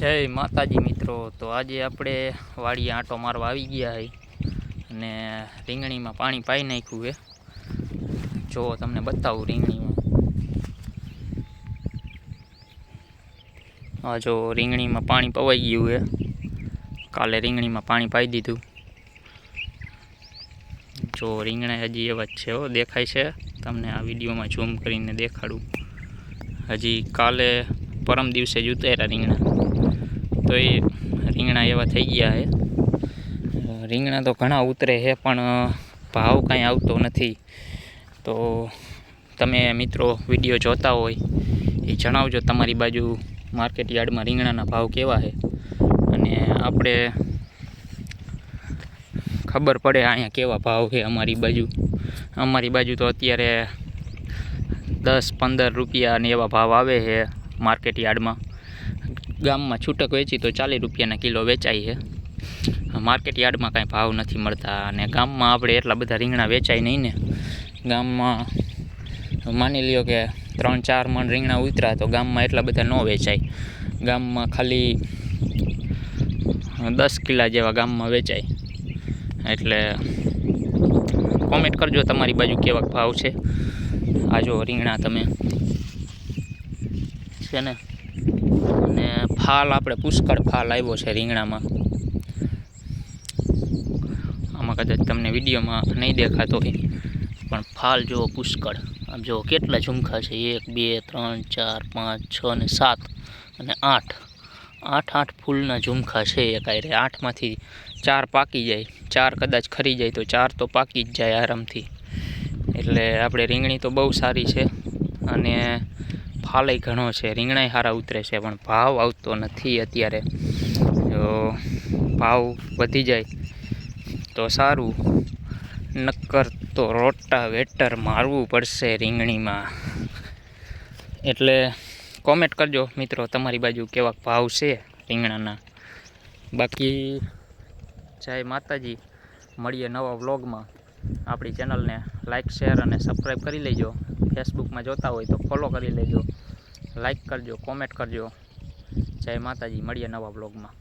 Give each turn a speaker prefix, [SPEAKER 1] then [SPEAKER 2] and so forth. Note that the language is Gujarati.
[SPEAKER 1] જય માતાજી મિત્રો। તો આજે આપણે વાડીએ આંટો મારવા આવી ગયા હઈ અને રીંગણીમાં પાણી પાઈ નાખ્યું હે। જો તમને બતાવું રીંગણીમાં આ જો રીંગણીમાં પાણી પવાઈ ગયું હે। કાલે રીંગણીમાં પાણી પાઈ દીધું। જો રીંગણા હજી એવા જ છે હો, દેખાય છે તમને આ વિડીયોમાં ઝૂમ કરીને દેખાડું। હજી કાલે પરમ દિવસે જ ઉતાર્યા રીંગણા, તો એ રીંગણા એવા થઈ ગયા છે। રીંગણા તો ઘણા ઉતરે છે પણ ભાવ કાંઈ આવતો નથી। તો તમે મિત્રો વિડીયો જોતા હોય એ જણાવજો તમારી બાજુ માર્કેટ યાર્ડમાં રીંગણાના ભાવ કેવા છે, અને આપણે ખબર પડે અહીંયા કેવા ભાવ છે અમારી બાજુ। અમારી બાજુ તો અત્યારે 10-15 રૂપિયા ને એવા ભાવ આવે છે માર્કેટ યાર્ડમાં। ગામમાં છૂટક વેચી તો 40 રૂપિયાના કિલો વેચાય છે। માર્કેટ યાર્ડમાં કાંઈ ભાવ નથી મળતા, અને ગામમાં આપણે એટલા બધા રીંગણા વેચાય નહીં ને। ગામમાં માની લ્યો કે 3-4 મણ રીંગણા ઉતરા તો ગામમાં એટલા બધા ન વેચાય। ગામમાં ખાલી 10 કિલા જેવા ગામમાં વેચાય। એટલે કોમેન્ટ કરજો તમારી બાજુ કેવા ભાવ છે। આ જો રીંગણા તમે છે ને, અને ફાલ આપણે પુષ્કળ ફાલ આવ્યો છે રીંગણામાં। આમાં કદાચ તમને વિડીયોમાં નહીં દેખાતો હોય પણ ફાલ જુઓ પુષ્કળ। આમ જુઓ કેટલા ઝુમખા છે, 1 2 3 4 5 6 ને 7 અને 8 ફૂલના ઝુમખા છે એકાયરે। 8માંથી 4 પાકી જાય, 4 કદાચ ખરી જાય તો 4 તો પાકી જ જાય આરામથી। એટલે આપણે રીંગણી તો બહુ સારી છે અને ફાલય ઘણો છે, રીંગણાય સારા ઉતરે છે, પણ ભાવ આવતો નથી અત્યારે। જો ભાવ વધી જાય તો સારું, નક્કર તો રોટાવેટર મારવું પડશે રીંગણીમાં। એટલે કોમેન્ટ કરજો મિત્રો તમારી બાજુ કેવા ભાવ છે રીંગણાના। બાકી જય માતાજી, મળીએ નવા વ્લોગમાં। આપણી ચેનલને લાઇક શેર અને સબસ્ક્રાઈબ કરી લેજો। ફેસબુકમાં જોતા હોય તો ફોલો કરી લેજો, લાઇક કરજો, કોમેન્ટ કરજો। જય માતાજી, મળીએ નવા વ્લોગમાં।